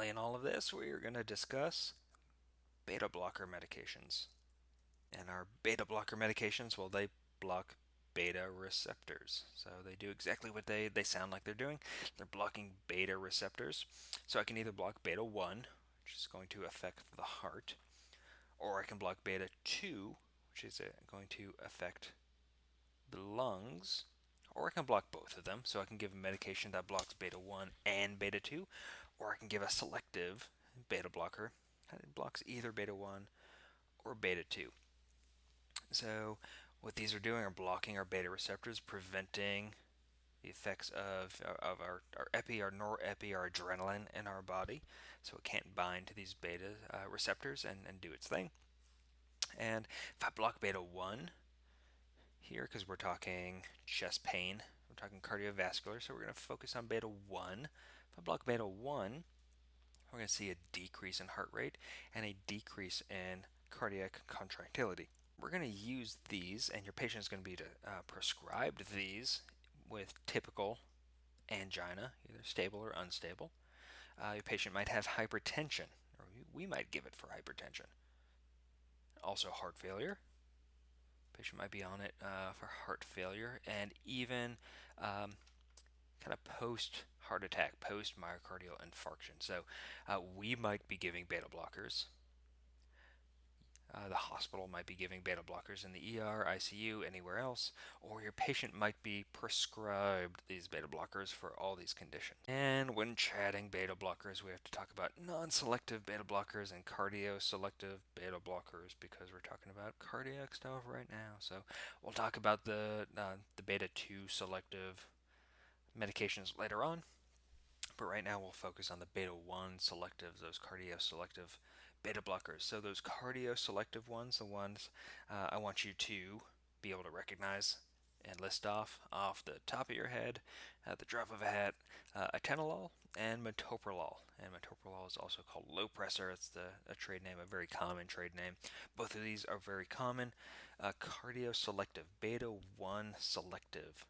Finally, in all of this, we're going to discuss beta blocker medications. And our beta blocker medications, well, they block beta receptors. So they do exactly what they sound like they're doing. They're blocking beta receptors. So I can either block beta 1, which is going to affect the heart, or I can block beta 2, which is going to affect the lungs, or I can block both of them. So I can give a medication that blocks beta 1 and beta 2, or I can give a selective beta blocker that blocks either beta 1 or beta 2. So what these are doing are blocking our beta receptors, preventing the effects of our epi, our norepi, our adrenaline in our body, so it can't bind to these beta receptors and do its thing. And if I block beta 1 here, because we're talking chest pain, we're talking cardiovascular, so we're going to focus on beta 1. If I block beta 1, we're going to see a decrease in heart rate and a decrease in cardiac contractility. We're going to use these, and your patient is going to be prescribed these with typical angina, either stable or unstable. Your patient might have hypertension, or we might give it for hypertension. Also, heart failure. Patient might be on it for heart failure, and even kind of post heart attack, post myocardial infarction. So we might be giving beta blockers. The hospital might be giving beta blockers in the ER, ICU, anywhere else, or your patient might be prescribed these beta blockers for all these conditions. And when chatting beta blockers, we have to talk about non-selective beta blockers and cardio-selective beta blockers because we're talking about cardiac stuff right now. So we'll talk about the beta 2 selective medications later on. But right now we'll focus on the beta 1 selectives, those cardio-selective beta blockers. So those cardio-selective ones, the ones I want you to be able to recognize and list off the top of your head, at the drop of a hat, atenolol and metoprolol. And metoprolol is also called Lopressor. It's a trade name, a very common trade name. Both of these are very common. Cardio-selective, beta 1 selective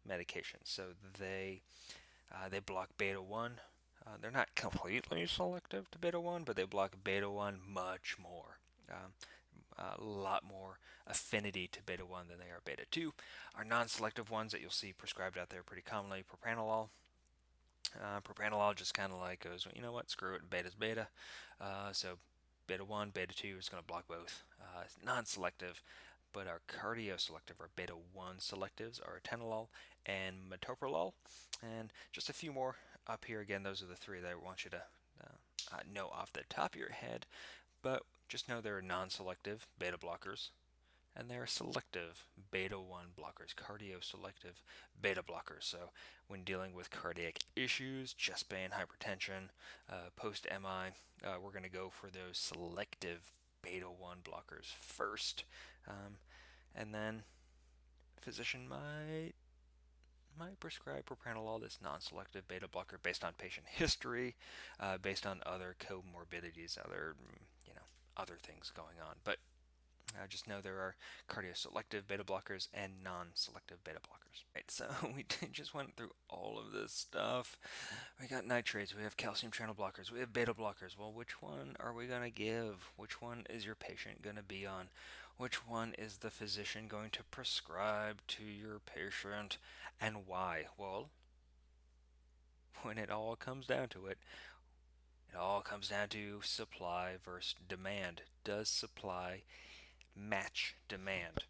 medications. So they block beta 1. They're not completely selective to beta 1, but they block beta 1 much more. A lot more affinity to beta 1 than they are beta 2. Our non selective ones that you'll see prescribed out there pretty commonly, propranolol. Propranolol just kind of like goes, you know what, screw it, beta's beta. So beta 1, beta 2 is going to block both. It's non selective, but our cardio-selective, our beta-1 selectives are atenolol and metoprolol. And just a few more up here. Again, those are the three that I want you to know off the top of your head. But just know they're non-selective beta blockers, and they're selective beta 1 blockers, cardio-selective beta blockers. So when dealing with cardiac issues, chest pain, hypertension, post-MI, we're going to go for those selective beta 1 blockers first. And then physician might prescribe propranolol, this non-selective beta blocker, based on patient history, based on other comorbidities, other things going on. But just know there are cardio-selective beta blockers and non-selective beta blockers. Right, so we just went through all of this stuff. We got nitrates, we have calcium channel blockers, we have beta blockers. Well, which one are we going to give? Which one is your patient going to be on? Which one is the physician going to prescribe to your patient, and why? Well, when it all comes down to it, it all comes down to supply versus demand. Does supply match demand?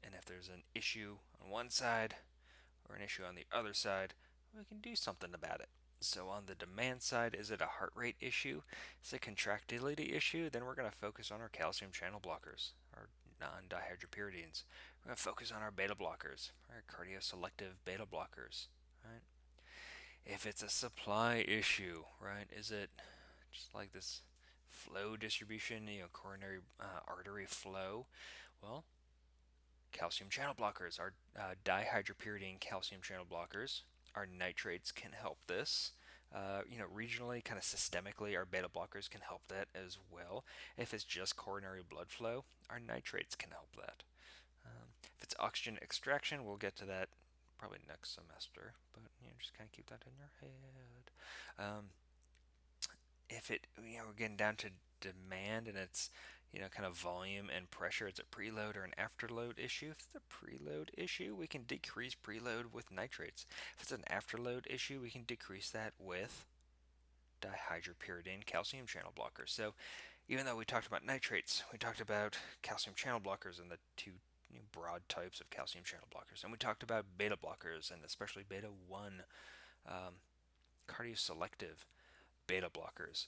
And if there's an issue on one side or an issue on the other side, we can do something about it. So on the demand side, is it a heart rate issue? Is it a contractility issue? Then we're going to focus on our calcium channel blockers, our non-dihydropyridines. We're going to focus on our beta blockers, our cardio-selective beta blockers. Right? If it's a supply issue, right? Is it just like this flow distribution, coronary artery flow? Well, calcium channel blockers, our dihydropyridine calcium channel blockers, our nitrates can help this. Regionally, kind of systemically, our beta blockers can help that as well. If it's just coronary blood flow, our nitrates can help that. If it's oxygen extraction, we'll get to that probably next semester, but just kind of keep that in your head. if it, we're getting down to demand and it's, kind of volume and pressure, it's a preload or an afterload issue. If it's a preload issue, we can decrease preload with nitrates. If it's an afterload issue, we can decrease that with dihydropyridine calcium channel blockers. So even though we talked about nitrates, we talked about calcium channel blockers and the two broad types of calcium channel blockers, and we talked about beta blockers and especially beta 1 cardioselective beta blockers.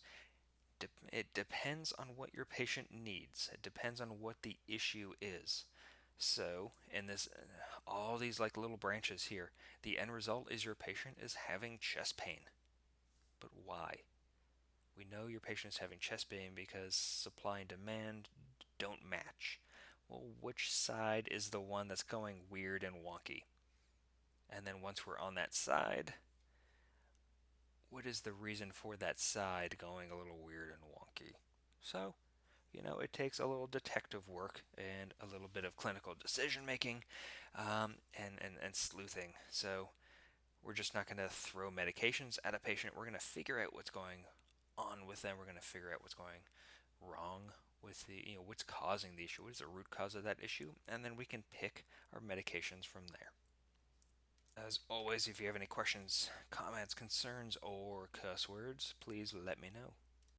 It depends on what your patient needs. It depends on what the issue is. So, in this, all these like little branches here, the end result is your patient is having chest pain. But why? We know your patient is having chest pain because supply and demand don't match. Well, which side is the one that's going weird and wonky? And then once we're on that side, what is the reason for that side going a little weird and wonky? So, it takes a little detective work and a little bit of clinical decision making and sleuthing. So, we're just not going to throw medications at a patient. We're going to figure out what's going on with them. We're going to figure out what's going wrong with what's causing the issue. What is the root cause of that issue? And then we can pick our medications from there. As always, if you have any questions, comments, concerns, or cuss words, please let me know.